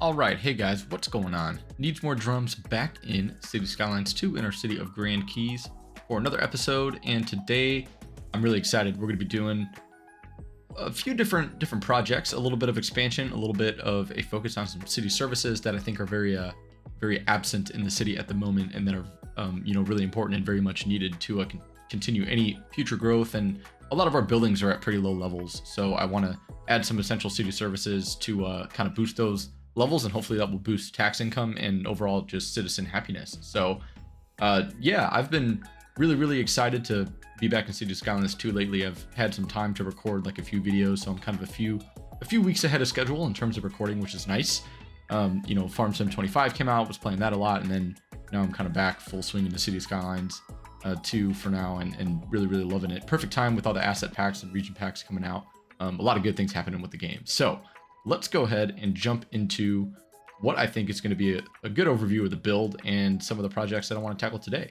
Alright, hey guys, what's going on? Needs more drums back in City Skylines 2 in our city of Grand Keys for another episode, and today I'm really excited. We're going to be doing a few different projects, a little bit of expansion, a little bit of a focus on some city services that I think are very absent in the city at the moment, and that are really important and very much needed to continue any future growth. And a lot of our buildings are at pretty low levels, so I want to add some essential city services to kind of boost those levels, and hopefully that will boost tax income and overall just citizen happiness. So yeah, I've been really excited to be back in City Skylines 2 lately. I've had some time to record like a few videos, so I'm kind of a few weeks ahead of schedule in terms of recording, which is nice. Farm Sim 25 came out, was playing that a lot, and then now I'm kind of back full swing into City Skylines 2 for now, and really loving it. Perfect time with all the asset packs and region packs coming out. A lot of good things happening with the game. So let's go ahead and jump into what I think is going to be a good overview of the build and some of the projects that I want to tackle today.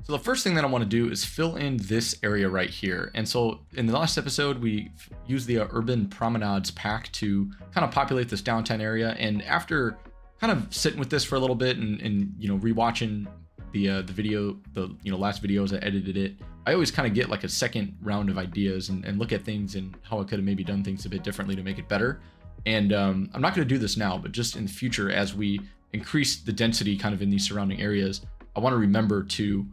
So the first thing that I want to do is fill in this area right here. And so in the last episode, we used the Urban Promenades pack to kind of populate this downtown area. And after kind of sitting with this for a little bit and rewatching the video, the last videos, I edited it, I always kind of get like a second round of ideas and look at things and how I could have maybe done things a bit differently to make it better. And I'm not going to do this now, but just in the future, as we increase the density kind of in these surrounding areas, I want to remember to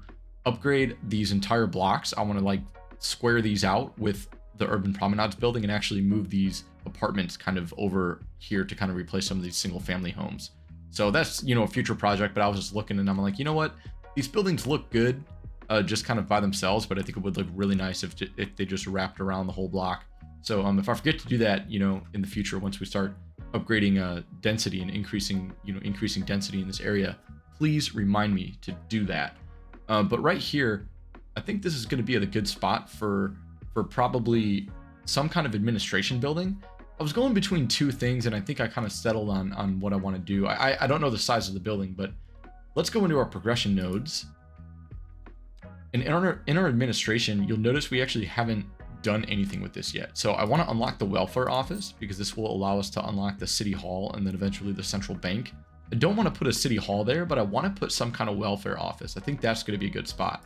upgrade these entire blocks. I want to like square these out with the Urban Promenades building and actually move these apartments kind of over here to kind of replace some of these single family homes. So that's, a future project, but I was just looking and I'm like, you know what? These buildings look good just kind of by themselves, but I think it would look really nice if they just wrapped around the whole block. So if I forget to do that, in the future, once we start upgrading density and increasing density in this area, please remind me to do that. But right here, I think this is going to be at a good spot for probably some kind of administration building. I was going between two things, and I think I kind of settled on what I want to do. I don't know the size of the building, but let's go into our progression nodes. And in our administration, you'll notice we actually haven't done anything with this yet. So I want to unlock the welfare office because this will allow us to unlock the city hall and then eventually the central bank. I don't want to put a city hall there, but I want to put some kind of welfare office. I think that's going to be a good spot.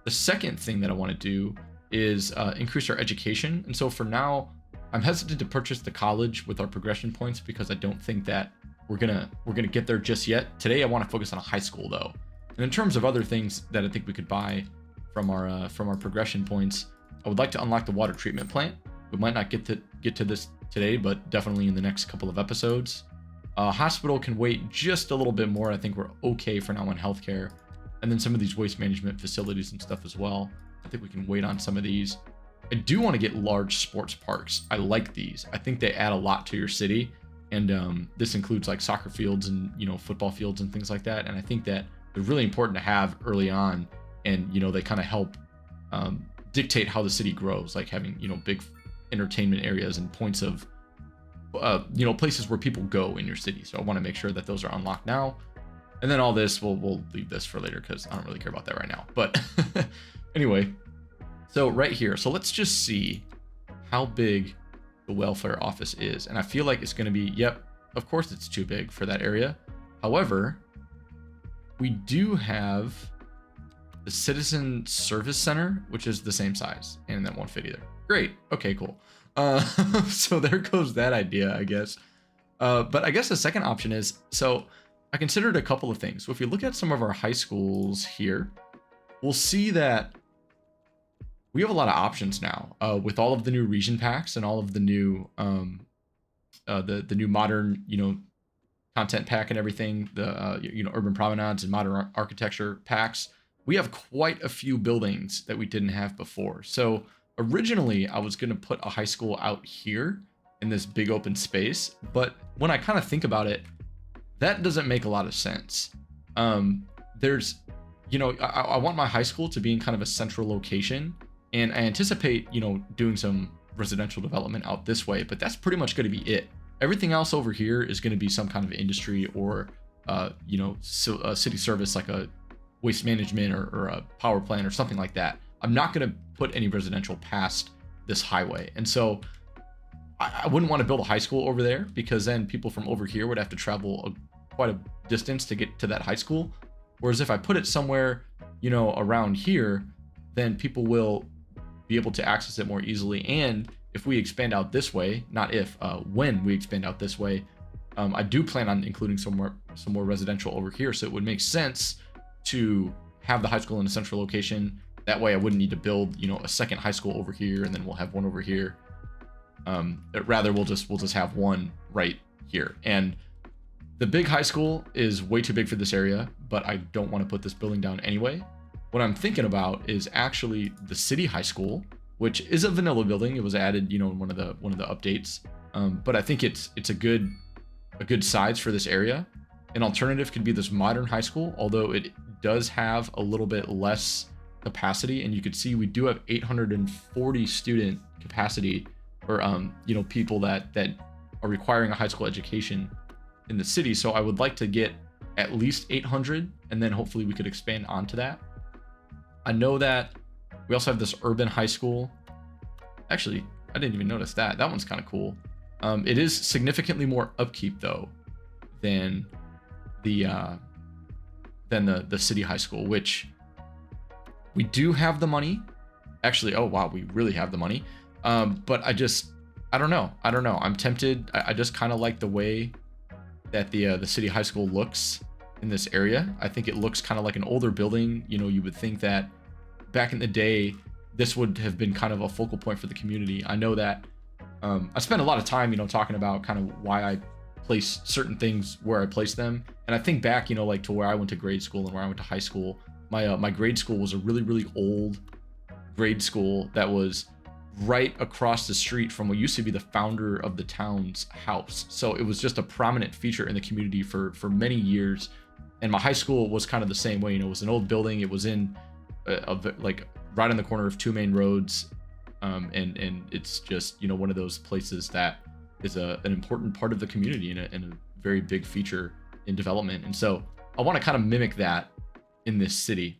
The second thing that I want to do is increase our education. And so for now, I'm hesitant to purchase the college with our progression points because I don't think that we're gonna get there just yet. Today, I want to focus on a high school though. And in terms of other things that I think we could buy from our progression points, I would like to unlock the water treatment plant. We might not get to this today, but definitely in the next couple of episodes. Hospital can wait just a little bit more. I think we're okay for now on healthcare. And then some of these waste management facilities and stuff as well. I think we can wait on some of these. I do want to get large sports parks. I like these. I think they add a lot to your city. And this includes like soccer fields and, football fields and things like that. And I think that they're really important to have early on. And, they kind of help dictate how the city grows, like having, big entertainment areas and points of, places where people go in your city. So I want to make sure that those are unlocked now. And then all this, we'll leave this for later because I don't really care about that right now. But anyway, so right here. So let's just see how big the welfare office is. And I feel like it's going to be, yep, of course it's too big for that area. However, we do have the Citizen Service Center, which is the same size, and that won't fit either. Great. Okay, cool. So there goes that idea, I guess. But I guess the second option is, so I considered a couple of things. So if you look at some of our high schools here, we'll see that we have a lot of options now with all of the new region packs and all of the new the new modern content pack and everything, the urban promenades and modern architecture packs. We have quite a few buildings that we didn't have before. So originally I was going to put a high school out here in this big open space, but when I kind of think about it, that doesn't make a lot of sense. There's I want my high school to be in kind of a central location, and I anticipate doing some residential development out this way, but that's pretty much going to be it. Everything else over here is going to be some kind of industry or a city service, like a waste management or a power plant or something like that. I'm not going to put any residential past this highway. And so I wouldn't want to build a high school over there, because then people from over here would have to travel quite a distance to get to that high school. Whereas if I put it somewhere, you know, around here, then people will be able to access it more easily. And if we expand out this way, not if, when we expand out this way, I do plan on including some more residential over here. So it would make sense to have the high school in a central location. That way I wouldn't need to build, you know, a second high school over here, and then we'll have one over here. Rather, we'll just have one right here. And the big high school is way too big for this area, but I don't want to put this building down anyway. What I'm thinking about is actually the city high school, which is a vanilla building. It was added, you know, in one of the updates. But I think it's a good size for this area. An alternative could be this modern high school, although it does have a little bit less capacity. And you could see we do have 840 student capacity, or you know, people that are requiring a high school education in the city. So I would like to get at least 800, and then hopefully we could expand onto that. I know that we also have this urban high school. Actually, I didn't even notice that. That one's kind of cool. It is significantly more upkeep though than the city high school, which we do have the money. Actually, oh wow, we really have the money. But I don't know. I'm tempted. I just kind of like the way that the city high school looks in this area. I think it looks kind of like an older building. You know, you would think that back in the day, this would have been kind of a focal point for the community. I know that I spent a lot of time, you know, talking about kind of why I place certain things where I place them. And I think back, you know, like to where I went to grade school and where I went to high school. My grade school was a really, really old grade school that was right across the street from what used to be the founder of the town's house. So it was just a prominent feature in the community for many years. And my high school was kind of the same way. You know, it was an old building. It was in like right on the corner of two main roads. And it's just, you know, one of those places that is an important part of the community and a very big feature in development. And so I want to kind of mimic that in this city.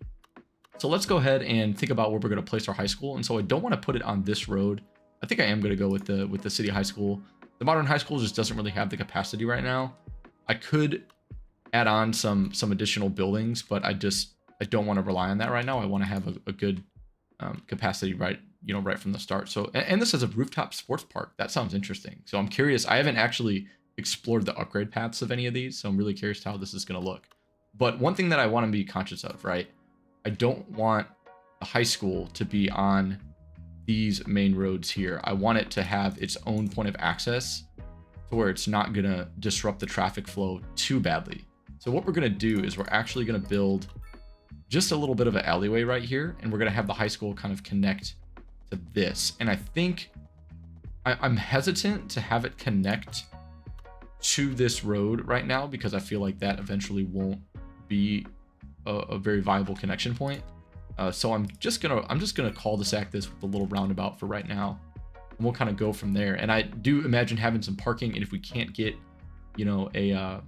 So let's go ahead and think about where we're going to place our high school. And so I don't want to put it on this road. I think I am going to go with the city high school. The modern high school just doesn't really have the capacity right now. I could add on some additional buildings, but I don't want to rely on that right now. I want to have a good capacity right from the start. So, and this is a rooftop sports park. That sounds interesting. So I'm curious. I haven't actually explored the upgrade paths of any of these, so I'm really curious how this is going to look. But one thing that I want to be conscious of, right? I don't want the high school to be on these main roads here. I want it to have its own point of access to where it's not going to disrupt the traffic flow too badly. So what we're going to do is we're actually going to build just a little bit of an alleyway right here, and we're going to have the high school kind of connect to this. And I think I'm hesitant to have it connect to this road right now, because I feel like that eventually won't be a very viable connection point. So I'm just gonna cul-de-sac this with a little roundabout for right now, and we'll kind of go from there. And I do imagine having some parking, and if we can't get, you know, a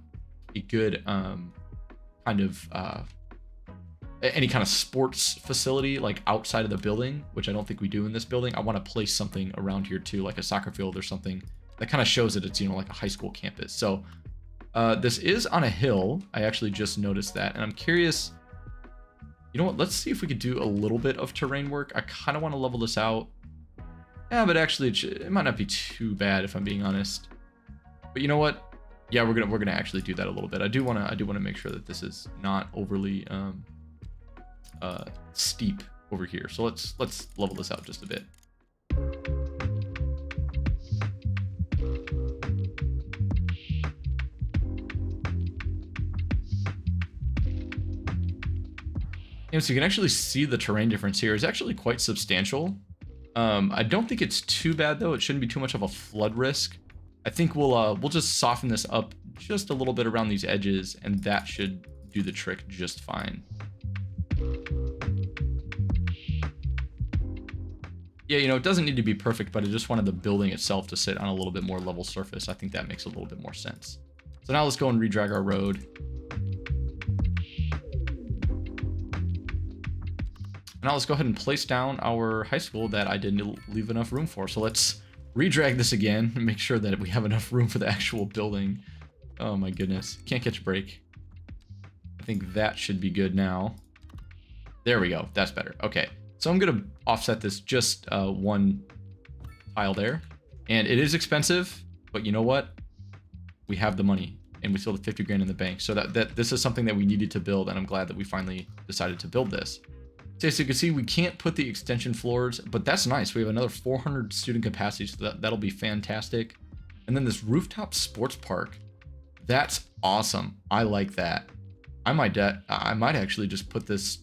good kind of any kind of sports facility like outside of the building, which I don't think we do in this building, I want to place something around here too, like a soccer field or something that kind of shows that it's, you know, like a high school campus. So this is on a hill. I actually just noticed that, and I'm curious, you know what, let's see if we could do a little bit of terrain work. I kind of want to level this out. Yeah, but actually it might not be too bad if I'm being honest. But you know what? Yeah, we're gonna actually do that a little bit. I do want to make sure that this is not overly steep over here. So let's level this out just a bit. And so you can actually see the terrain difference here is actually quite substantial. I don't think it's too bad though. It shouldn't be too much of a flood risk. I think we'll just soften this up just a little bit around these edges, and that should do the trick just fine. Yeah, you know, it doesn't need to be perfect, but I just wanted the building itself to sit on a little bit more level surface. I think that makes a little bit more sense. So now let's go and redrag our road. Now let's go ahead and place down our high school that I didn't leave enough room for. So let's redrag this again and make sure that we have enough room for the actual building. Oh my goodness. Can't catch a break. I think that should be good now. There we go. That's better. Okay. So I'm going to offset this just one tile there. And it is expensive, but you know what? We have the money and we still have 50 grand in the bank. So that this is something that we needed to build. And I'm glad that we finally decided to build this. So as you can see, we can't put the extension floors, but that's nice. We have another 400 student capacity, so that'll be fantastic. And then this rooftop sports park, that's awesome. I like that. I might actually just put this.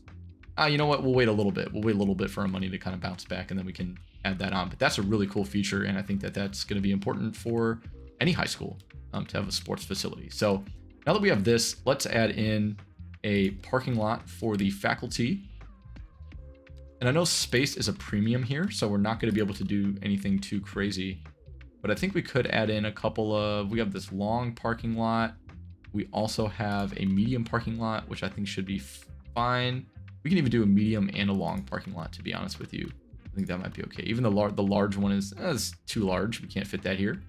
You know what? We'll wait a little bit. We'll wait a little bit for our money to kind of bounce back, and then we can add that on. But that's a really cool feature, and I think that that's going to be important for any high school to have a sports facility. So now that we have this, let's add in a parking lot for the faculty. And I know space is a premium here, so we're not going to be able to do anything too crazy. But I think we could add in a couple of... We have this long parking lot. We also have a medium parking lot, which I think should be fine. We can even do a medium and a long parking lot, to be honest with you. I think that might be okay. Even the large one is too large. We can't fit that here,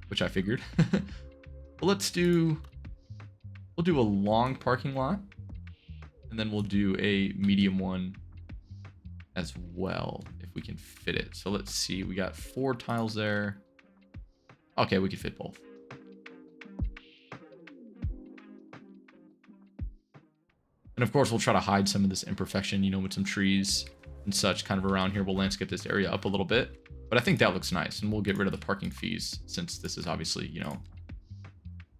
which I figured. But we'll do a long parking lot, and then we'll do a medium one as well, if we can fit it. So let's see, we got 4 tiles there. Okay, we can fit both. And of course, we'll try to hide some of this imperfection, you know, with some trees and such kind of around here. We'll landscape this area up a little bit, but I think that looks nice. And we'll get rid of the parking fees, since this is obviously, you know,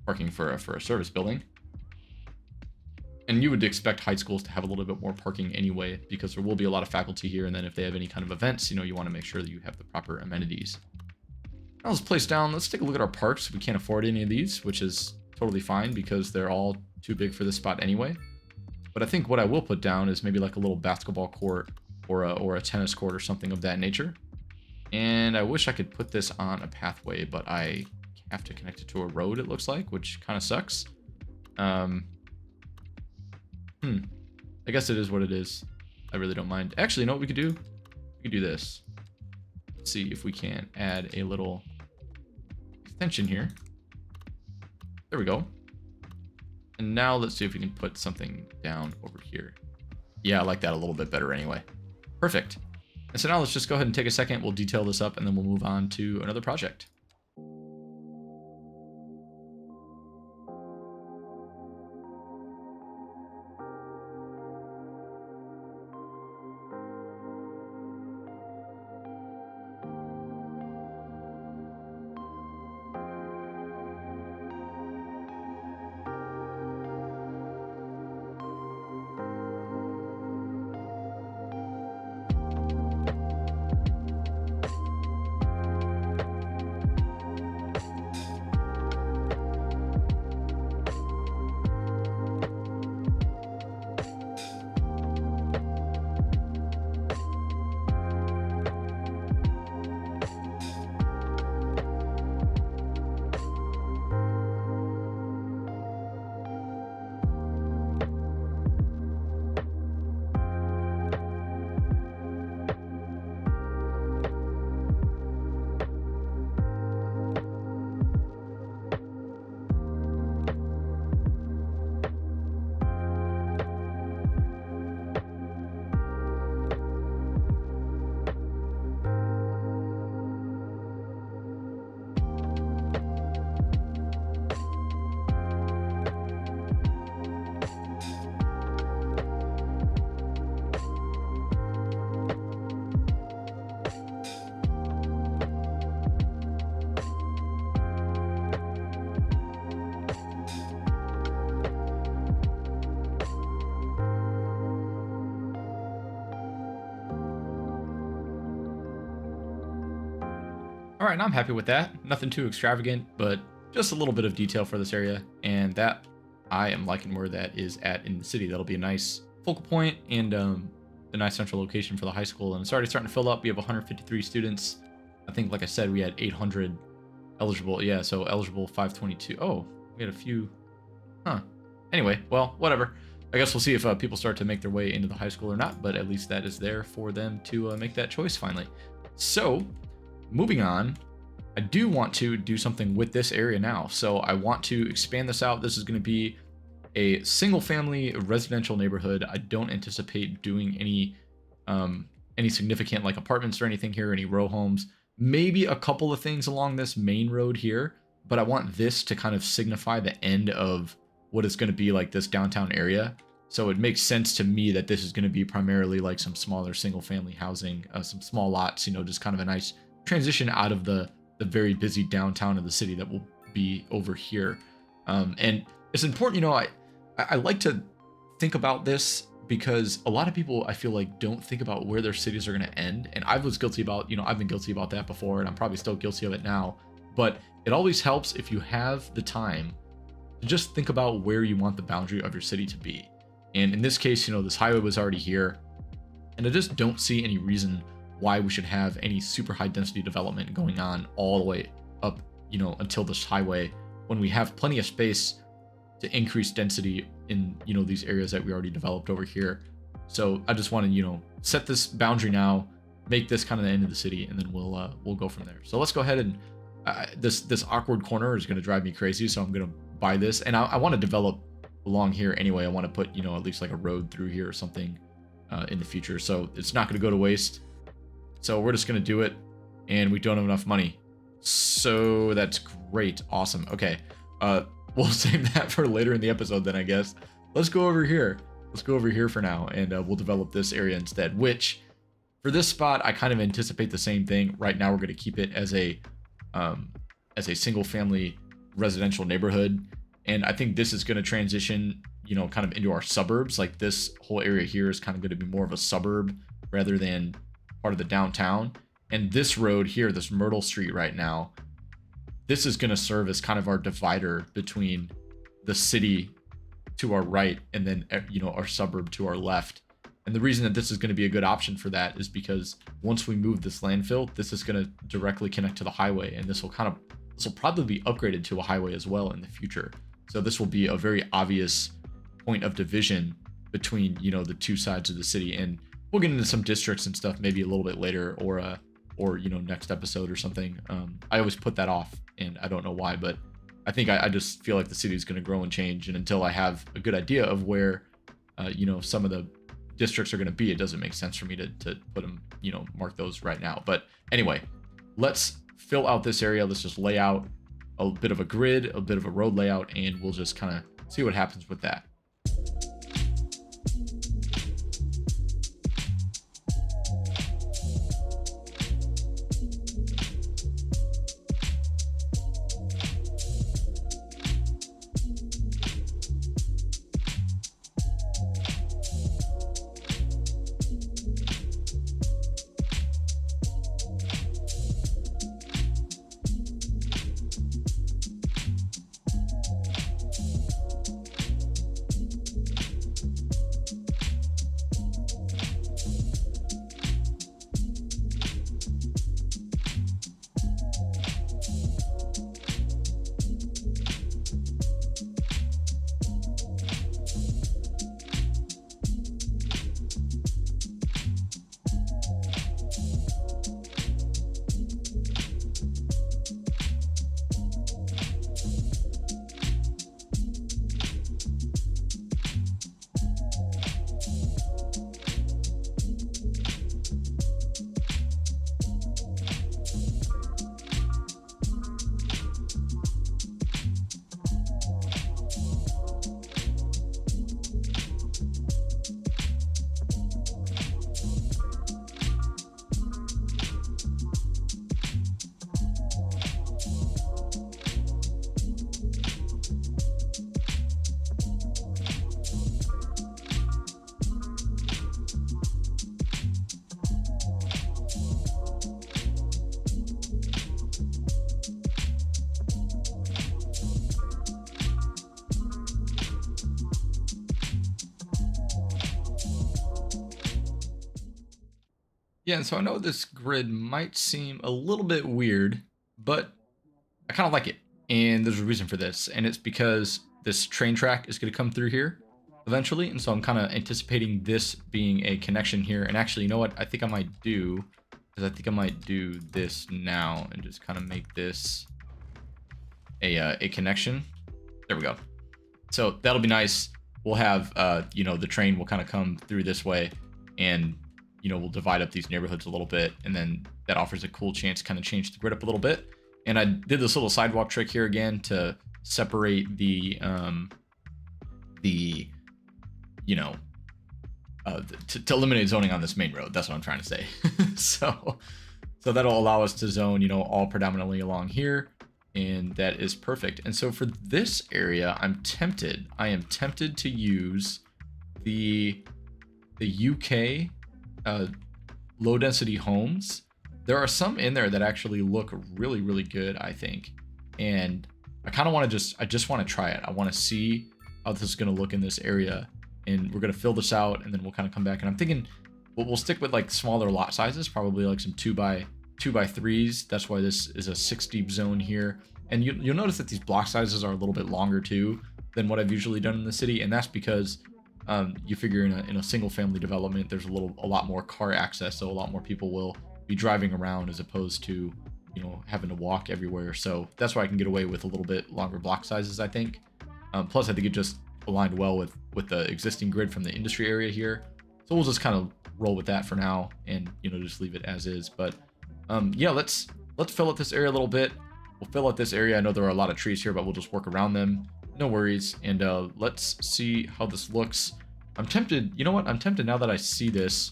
parking for a service building. And you would expect high schools to have a little bit more parking anyway, because there will be a lot of faculty here. And then if they have any kind of events, you know, you want to make sure that you have the proper amenities. Now let's place down. Let's take a look at our parks. We can't afford any of these, which is totally fine because they're all too big for this spot anyway. But I think what I will put down is maybe like a little basketball court or a tennis court or something of that nature. And I wish I could put this on a pathway, but I have to connect it to a road, it looks like, which kind of sucks. I guess it is what it is. I really don't mind. Actually, you know what we could do? We could do this. Let's see if we can add a little extension here. There we go. And now let's see if we can put something down over here. Yeah, I like that a little bit better anyway. Perfect. And so now let's just go ahead and take a second. We'll detail this up and then we'll move on to another project. All right, now I'm happy with that. Nothing too extravagant, but just a little bit of detail for this area. And that, I am liking where that is at in the city. That'll be a nice focal point and a nice central location for the high school. And it's already starting to fill up. We have 153 students. I think, like I said, we had 800 eligible. Yeah, so eligible 522. Oh, we had a few. Huh. Anyway, well, whatever. I guess we'll see if people start to make their way into the high school or not, but at least that is there for them to make that choice finally. So, moving on, I do want to do something with this area now. So I want to expand this out. This is going to be a single family residential neighborhood. I don't anticipate doing any significant like apartments or anything here, any row homes, maybe a couple of things along this main road here, but I want this to kind of signify the end of what is going to be like this downtown area. So it makes sense to me that this is going to be primarily like some smaller single family housing, some small lots, you know, just kind of a nice transition out of the very busy downtown of the city that will be over here. And it's important, you know, I like to think about this because a lot of people I feel like don't think about where their cities are going to end. And I was guilty about, you know, I've been guilty about that before, and I'm probably still guilty of it now. But it always helps if you have the time to just think about where you want the boundary of your city to be. And in this case, you know, this highway was already here, and I just don't see any reason why we should have any super high density development going on all the way up, you know, until this highway, when we have plenty of space to increase density in, you know, these areas that we already developed over here. So I just want to, you know, set this boundary now, make this kind of the end of the city, and then we'll go from there. So let's go ahead and this awkward corner is going to drive me crazy, so I'm going to buy this, and I want to develop along here anyway. I want to put, you know, at least like a road through here or something in the future, so it's not going to go to waste. So we're just going to do it, and we don't have enough money, so that's great. Awesome. Okay, we'll save that for later in the episode then, I guess. Let's go over here. Let's go over here for now, and we'll develop this area instead, which for this spot, I kind of anticipate the same thing. Right now, we're going to keep it as a single family residential neighborhood. And I think this is going to transition, you know, kind of into our suburbs. Like this whole area here is kind of going to be more of a suburb rather than part of the downtown. And this road here, this Myrtle Street right now, this is going to serve as kind of our divider between the city to our right and then, you know, our suburb to our left. And the reason that this is going to be a good option for that is because once we move this landfill, this is going to directly connect to the highway, and this will probably be upgraded to a highway as well in the future. So this will be a very obvious point of division between, you know, the two sides of the city. And we'll get into some districts and stuff maybe a little bit later, or you know, next episode or something. I always put that off, and I don't know why, but I think I just feel like the city is going to grow and change, and until I have a good idea of where you know, some of the districts are going to be, it doesn't make sense for me to put them, you know, mark those right now. But anyway, let's fill out this area. Let's just lay out a bit of a grid, a bit of a road layout, and we'll just kind of see what happens with that. Yeah, and so I know this grid might seem a little bit weird, but I kind of like it. And there's a reason for this, and it's because this train track is going to come through here eventually, and so I'm kind of anticipating this being a connection here. And actually, you know what I think I might do because I think I might do this now and just kind of make this a connection. There we go. So that'll be nice. We'll have, you know, the train will kind of come through this way, and, you know, we'll divide up these neighborhoods a little bit, and then that offers a cool chance to kind of change the grid up a little bit. And I did this little sidewalk trick here again to separate the you know, to eliminate zoning on this main road. That's what I'm trying to say. So that'll allow us to zone, you know, all predominantly along here. And that is perfect. And so for this area, I am tempted to use the UK low density homes. There are some in there that actually look really, really good, I think. And I kind of want to I just want to try it. I want to see how this is going to look in this area. And we're going to fill this out, and then we'll kind of come back. And I'm thinking we'll stick with like smaller lot sizes, probably like some 2x3s. That's why this is a 6 deep zone here. And you'll notice that these block sizes are a little bit longer too than what I've usually done in the city. And that's because you figure in a single family development, there's a lot more car access. So a lot more people will be driving around as opposed to, you know, having to walk everywhere. So that's why I can get away with a little bit longer block sizes, I think. Plus, I think it just aligned well with the existing grid from the industry area here. So we'll just kind of roll with that for now and, you know, just leave it as is. But yeah, let's fill out this area a little bit. We'll fill out this area. I know there are a lot of trees here, but we'll just work around them. No worries. And let's see how this looks. I'm tempted, you know what? I'm tempted now that I see this.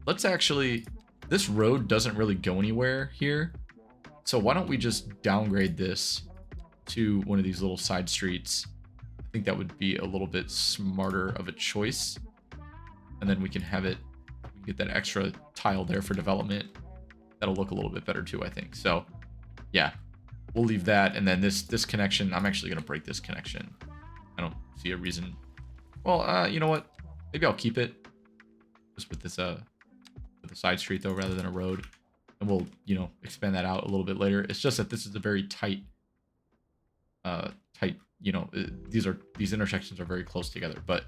Let's actually, this road doesn't really go anywhere here. So why don't we just downgrade this to one of these little side streets? I think that would be a little bit smarter of a choice. And then we can have it, we can get that extra tile there for development. That'll look a little bit better too, I think. So yeah, we'll leave that. And then this connection, I'm actually going to break this connection. I don't see a reason. Well, you know what? Maybe I'll keep it just with this, with a side street though, rather than a road. And we'll, you know, expand that out a little bit later. It's just that this is a very tight, you know, these intersections are very close together, but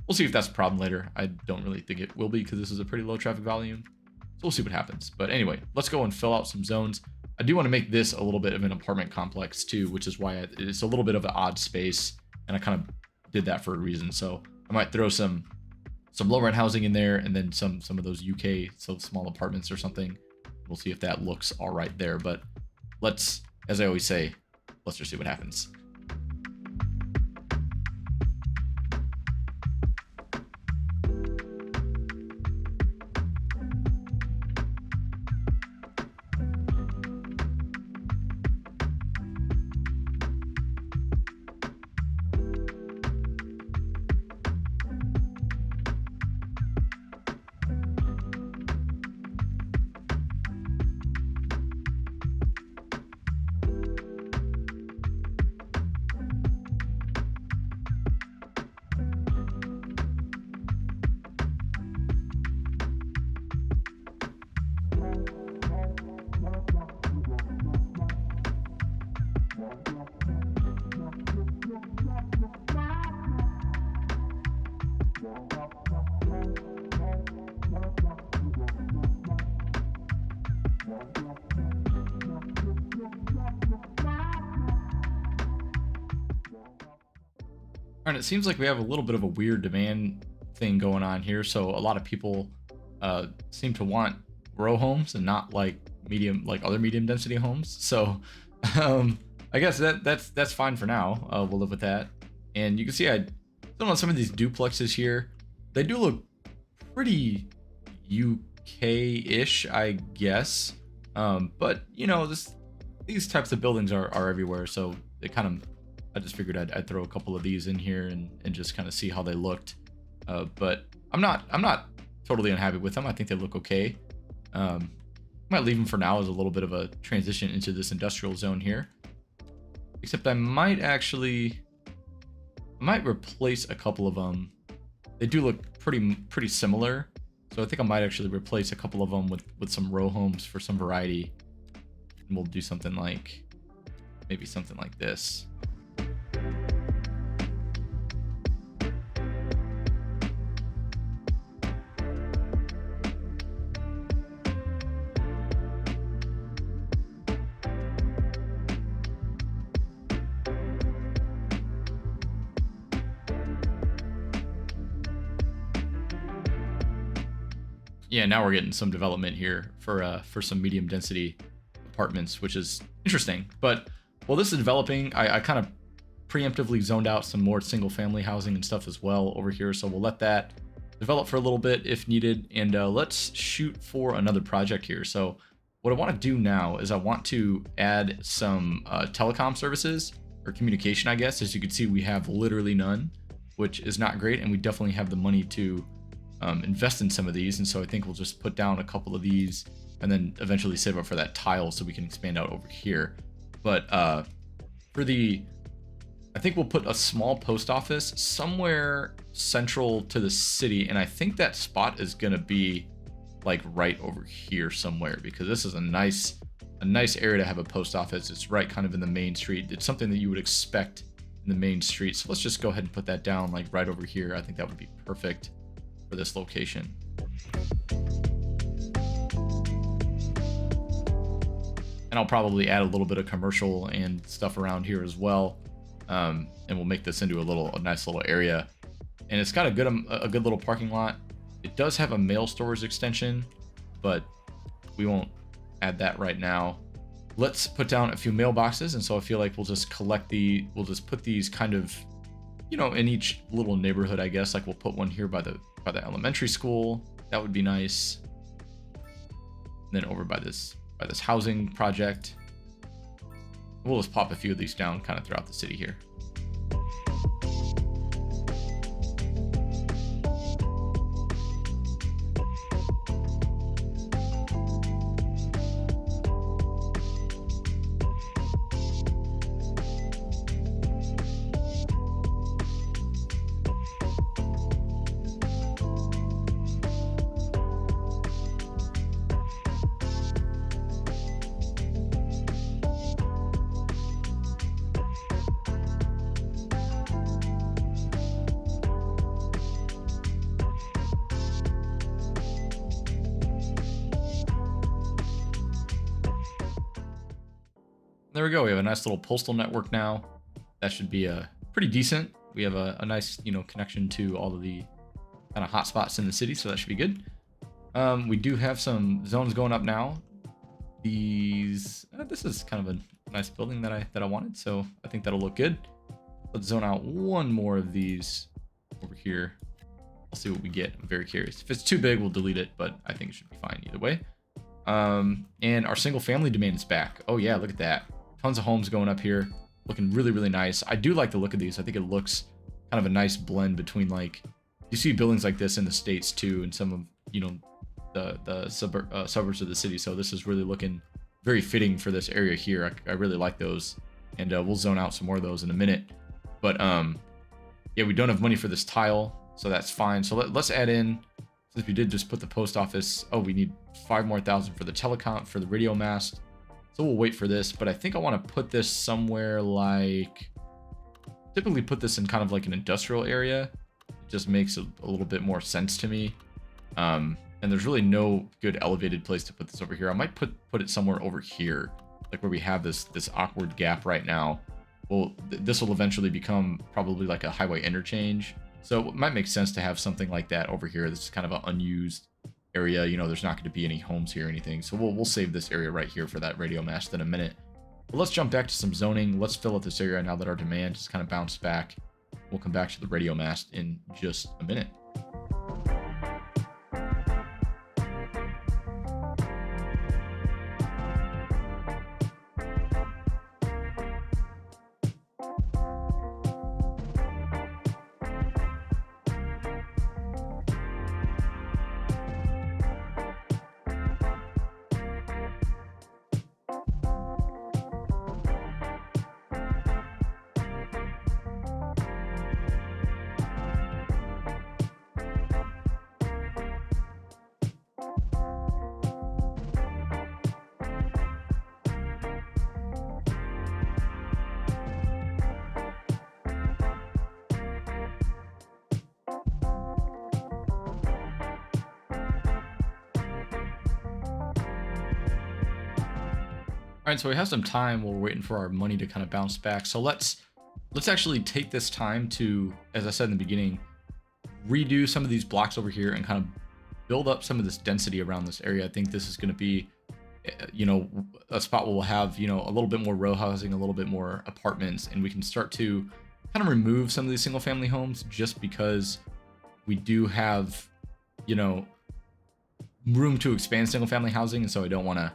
we'll see if that's a problem later. I don't really think it will be because this is a pretty low traffic volume. So we'll see what happens. But anyway, let's go and fill out some zones. I do want to make this a little bit of an apartment complex too, which is why it's a little bit of an odd space. And I kind of did that for a reason. So I might throw some low rent housing in there, and then some of those UK, so small apartments or something. We'll see if that looks all right there. But let's, as I always say, let's just see what happens. And it seems like we have a little bit of a weird demand thing going on here. So a lot of people seem to want row homes and not like other medium density homes. So I guess that's fine for now. We'll live with that. And you can see I don't know, some of these duplexes here, they do look pretty UK-ish, I guess. But you know, these types of buildings are everywhere. So it kind of, I just figured I'd throw a couple of these in here and just kind of see how they looked. But I'm not totally unhappy with them. I think they look okay. Might leave them for now as a little bit of a transition into this industrial zone here. Except I might replace a couple of them. They do look pretty similar. So I think I might actually replace a couple of them with some row homes for some variety. And we'll do something like, maybe something like this. Yeah, now we're getting some development here for some medium density apartments, which is interesting. But while this is developing, I kind of preemptively zoned out some more single family housing and stuff as well over here. So we'll let that develop for a little bit if needed. And let's shoot for another project here. So what I want to do now is I want to add some telecom services or communication, I guess. As you can see, we have literally none, which is not great. And we definitely have the money to invest in some of these. And so I think we'll just put down a couple of these and then eventually save up for that tile so we can expand out over here. But I think we'll put a small post office somewhere central to the city. And I think that spot is going to be like right over here somewhere, because this is a nice area to have a post office. It's right kind of in the main street. It's something that you would expect in the main street. So let's just go ahead and put that down like right over here. I think that would be perfect for this location. And I'll probably add a little bit of commercial and stuff around here as well. And we'll make this into a nice little area. And it's got a good little parking lot. It does have a mail storage extension, but we won't add that right now. Let's put down a few mailboxes. And so I feel like we'll just we'll just put these kind of, in each little neighborhood, I guess. Like we'll put one here by the elementary school. That would be nice. And then over by this housing project. We'll just pop a few of these down kind of throughout the city here. There we go. We have a nice little postal network now. That should be pretty decent. We have a nice, connection to all of the kind of hotspots in the city, so that should be good. We do have some zones going up now. This is kind of a nice building that I wanted, so I think that'll look good. Let's zone out one more of these over here. I'll see what we get. I'm very curious. If it's too big, we'll delete it, but I think it should be fine either way. And our single family demand is back. Oh yeah, look at that. Tons of homes going up here, looking really, really nice. I do like the look of these. I think it looks kind of a nice blend between, like, you see buildings like this in the States too, and some of the suburbs of the city. So this is really looking very fitting for this area here. I really like those, and we'll zone out some more of those in a minute. But yeah, we don't have money for this tile, so that's fine. So let's add in, since we did just put the post office. Oh, we need 5,000 more for the telecom, for the radio mast. So we'll wait for this, but I think I want to put this somewhere like, typically put this in kind of like an industrial area. It just makes a little bit more sense to me. And there's really no good elevated place to put this over here. I might put it somewhere over here, like where we have this awkward gap right now. Well, this will eventually become probably like a highway interchange. So it might make sense to have something like that over here. This is kind of an unused area. There's not going to be any homes here or anything. So we'll save this area right here for that radio mast in a minute. But let's jump back to some zoning. Let's fill out this area now that our demand has kind of bounced back. We'll come back to the radio mast in just a minute. All right, so we have some time while we're waiting for our money to kind of bounce back. So let's actually take this time to, as I said in the beginning, redo some of these blocks over here and kind of build up some of this density around this area. I think this is going to be, you know, a spot where we'll have, you know, a little bit more row housing, a little bit more apartments, and we can start to kind of remove some of these single family homes just because we do have, you know, room to expand single family housing. And so I don't want to,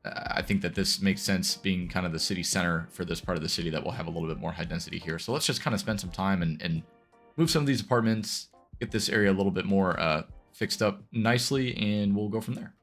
I think that this makes sense being kind of the city center for this part of the city that will have a little bit more high density here. So let's just kind of spend some time and move some of these apartments, get this area a little bit more fixed up nicely, and we'll go from there.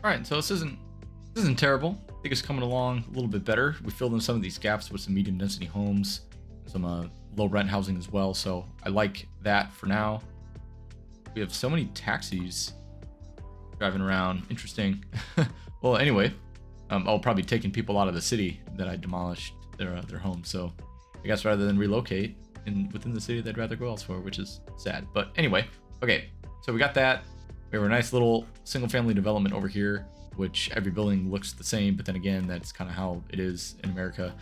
All right, so this isn't terrible. I think it's coming along a little bit better. We filled in some of these gaps with some medium density homes, some low rent housing as well. So I like that for now. We have so many taxis driving around. Interesting. Well, anyway, I'll probably taking people out of the city that I demolished their homes. So I guess rather than relocate within the city, they'd rather go elsewhere, which is sad. But anyway, okay, so we got that. We have a nice little single family development over here, which every building looks the same, but then again, that's kind of how it is in America.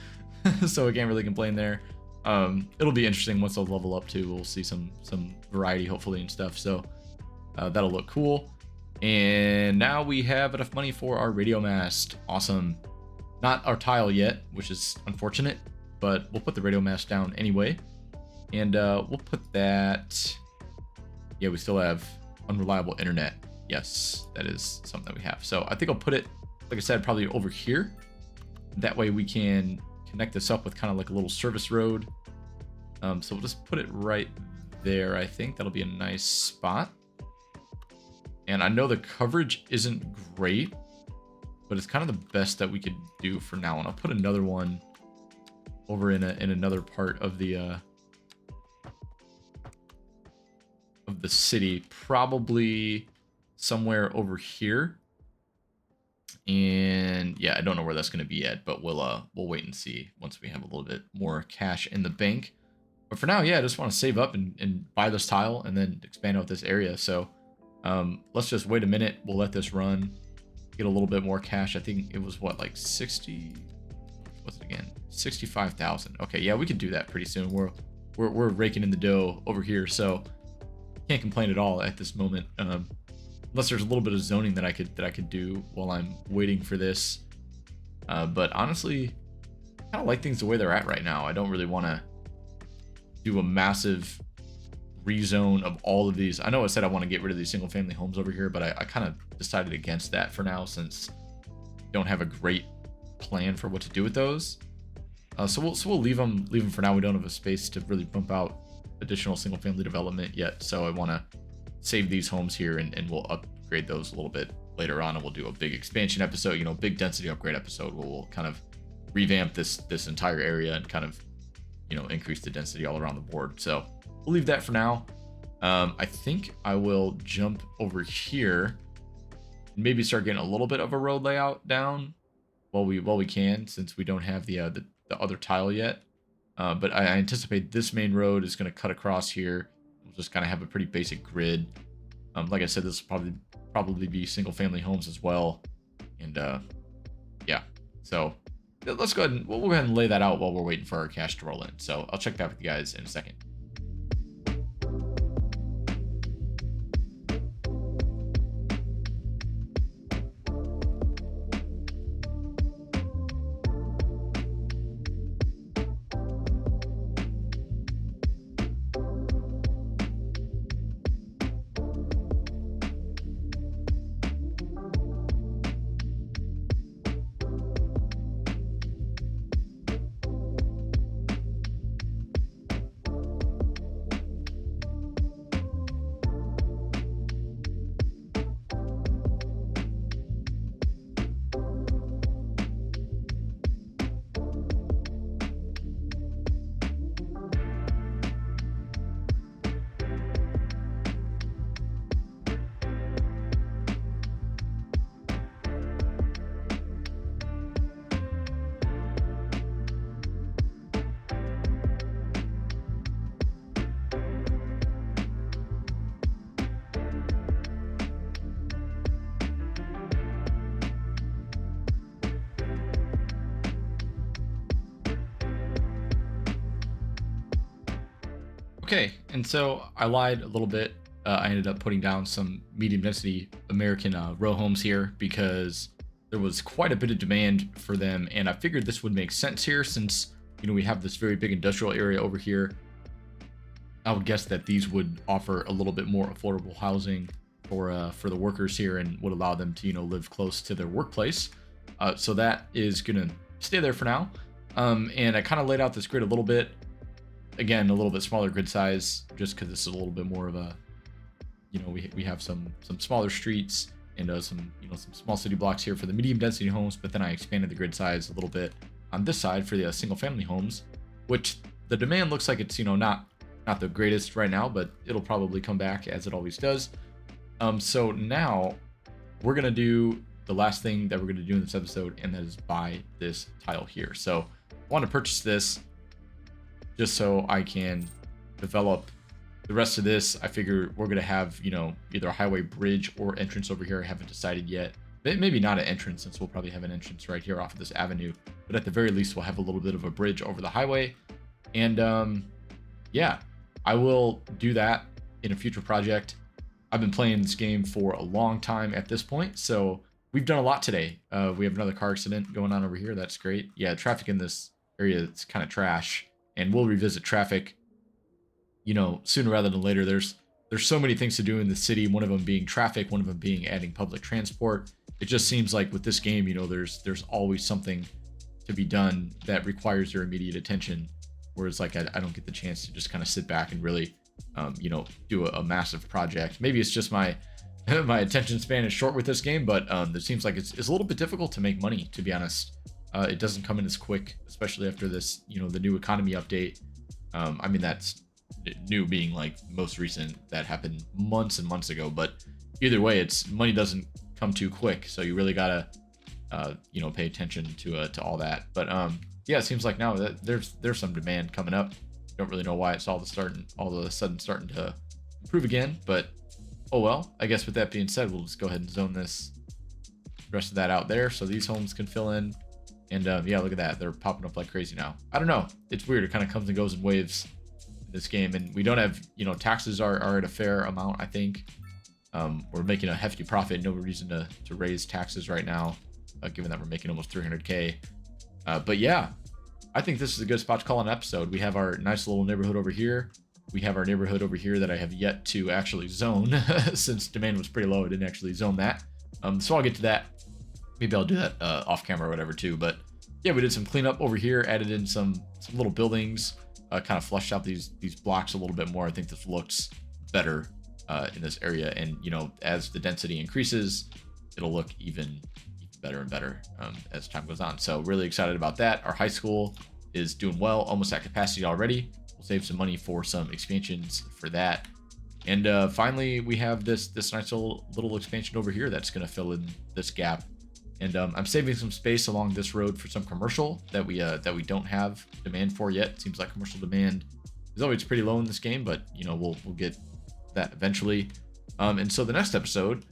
So I can't really complain there. It'll be interesting once they'll level up too. We'll see some variety hopefully and stuff. So that'll look cool. And now we have enough money for our radio mast. Awesome. Not our tile yet, which is unfortunate, but we'll put the radio mast down anyway. And we'll put that, yeah, we still have unreliable internet. Yes, that is something that we have. So I think I'll put it, like I said, probably over here. That way we can connect this up with kind of like a little service road. So we'll just put it right there. I think that'll be a nice spot. And I know the coverage isn't great, but it's kind of the best that we could do for now. And I'll put another one over in another part of the city, probably somewhere over here. And yeah, I don't know where that's going to be yet, but we'll wait and see once we have a little bit more cash in the bank. But for now, yeah, I just want to save up and buy this tile and then expand out this area. So let's just wait a minute. We'll let this run, get a little bit more cash. I think it was what, like 60, what's it again? 65,000. Okay, yeah, we could do that pretty soon. We're raking in the dough over here, so can't complain at all at this moment. Unless there's a little bit of zoning that I could do while I'm waiting for this. But honestly, I kind of like things the way they're at right now. I don't really want to do a massive rezone of all of these. I know I said I want to get rid of these single family homes over here, but I kind of decided against that for now since I don't have a great plan for what to do with those. So we'll leave them for now. We don't have a space to really bump out additional single family development yet. So I want to save these homes here and we'll upgrade those a little bit later on, and we'll do a big expansion episode, you know, big density upgrade episode where we'll kind of revamp this entire area and kind of, you know, increase the density all around the board. So we'll leave that for now. I think I will jump over here and maybe start getting a little bit of a road layout down. while we can, since we don't have the other tile yet. But I anticipate this main road is going to cut across here. We'll just kind of have a pretty basic grid. Like I said, this will probably be single family homes as well. And yeah, so let's go ahead and we'll go ahead and lay that out while we're waiting for our cash to roll in. So I'll check back with you guys in a second. Okay, and so I lied a little bit. I ended up putting down some medium density American row homes here because there was quite a bit of demand for them, and I figured this would make sense here since, you know, we have this very big industrial area over here. I would guess that these would offer a little bit more affordable housing for the workers here and would allow them to, you know, live close to their workplace. So that is gonna stay there for now. And I kind of laid out this grid a little bit. Again, a little bit smaller grid size, just because this is a little bit more of a, you know, we have some smaller streets and some, you know, some small city blocks here for the medium density homes. But then I expanded the grid size a little bit on this side for the single family homes, which the demand looks like it's, you know, not the greatest right now, but it'll probably come back as it always does. So now we're gonna do the last thing that we're gonna do in this episode, and that is buy this tile here. So I want to purchase this just so I can develop the rest of this. I figure we're going to have, you know, either a highway bridge or entrance over here. I haven't decided yet. Maybe not an entrance, since we'll probably have an entrance right here off of this avenue. But at the very least, we'll have a little bit of a bridge over the highway. And yeah, I will do that in a future project. I've been playing this game for a long time at this point, so we've done a lot today. We have another car accident going on over here. That's great. Yeah, traffic in this area is kind of trash. And we'll revisit traffic, you know, sooner rather than later. There's so many things to do in the city, one of them being traffic, one of them being adding public transport. It just seems like with this game, you know, there's always something to be done that requires your immediate attention, whereas like I don't get the chance to just kind of sit back and really you know, do a massive project. Maybe it's just my my attention span is short with this game, but it seems like it's a little bit difficult to make money, to be honest. It doesn't come in as quick, especially after this, you know, the new economy update. I mean, that's new being like most recent. That happened months and months ago, but either way, it's money doesn't come too quick. So you really gotta, you know, pay attention to all that. But yeah, it seems like now that there's some demand coming up. Don't really know why it's all of a sudden starting to improve again, but oh well. I guess with that being said, we'll just go ahead and zone this rest of that out there so these homes can fill in. And yeah, look at that. They're popping up like crazy now. I don't know. It's weird. It kind of comes and goes in waves in this game. And we don't have, you know, taxes are at a fair amount, I think. We're making a hefty profit. No reason to raise taxes right now, given that we're making almost 300K. But yeah, I think this is a good spot to call an episode. We have our nice little neighborhood over here. We have our neighborhood over here that I have yet to actually zone since demand was pretty low. I didn't actually zone that. So I'll get to that. Maybe I'll do that off camera or whatever too. But yeah, we did some cleanup over here, added in some little buildings, kind of fleshed out these blocks a little bit more. I think this looks better in this area. And, you know, as the density increases, it'll look even better and better as time goes on. So really excited about that. Our high school is doing well, almost at capacity already. We'll save some money for some expansions for that. And finally, we have this nice little expansion over here that's going to fill in this gap And I'm saving some space along this road for some commercial that we don't have demand for yet. It seems like commercial demand is always pretty low in this game, but you know, we'll get that eventually. And so the next episode,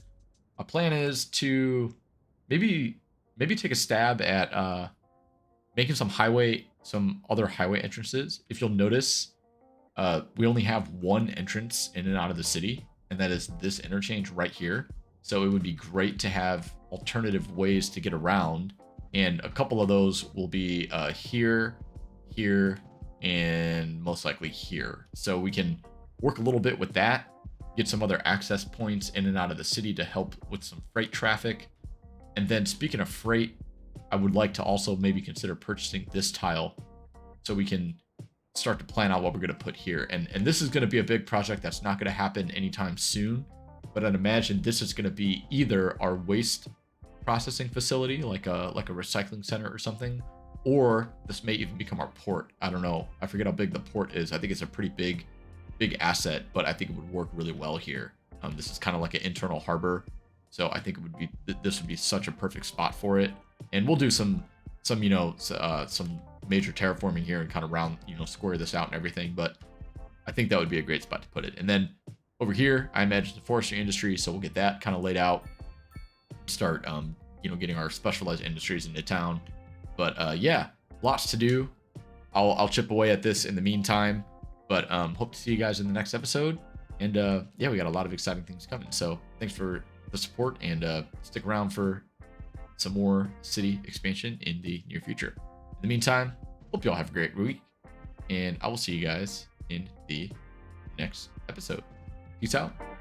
my plan is to maybe take a stab at making some other highway entrances. If you'll notice, we only have one entrance in and out of the city, and that is this interchange right here. So it would be great to have alternative ways to get around, and a couple of those will be here, here, and most likely here. So we can work a little bit with that, get some other access points in and out of the city to help with some freight traffic. And then speaking of freight, I would like to also maybe consider purchasing this tile so we can start to plan out what we're going to put here. And this is going to be a big project that's not going to happen anytime soon, but I'd imagine this is going to be either our waste processing facility, like a recycling center or something, or this may even become our port. I don't know. I forget how big the port is. I think it's a pretty big asset, but I think it would work really well here. This is kind of like an internal harbor, so I think this would be such a perfect spot for it. And we'll do some major terraforming here and kind of square this out and everything, but I think that would be a great spot to put it. And then over here, I imagine the forestry industry, so we'll get that kind of laid out, start getting our specialized industries into town. But yeah, lots to do. I'll chip away at this in the meantime, but hope to see you guys in the next episode. And yeah, we got a lot of exciting things coming, so thanks for the support, and stick around for some more city expansion in the near future. In the meantime, hope you all have a great week, and I will see you guys in the next episode. Peace out.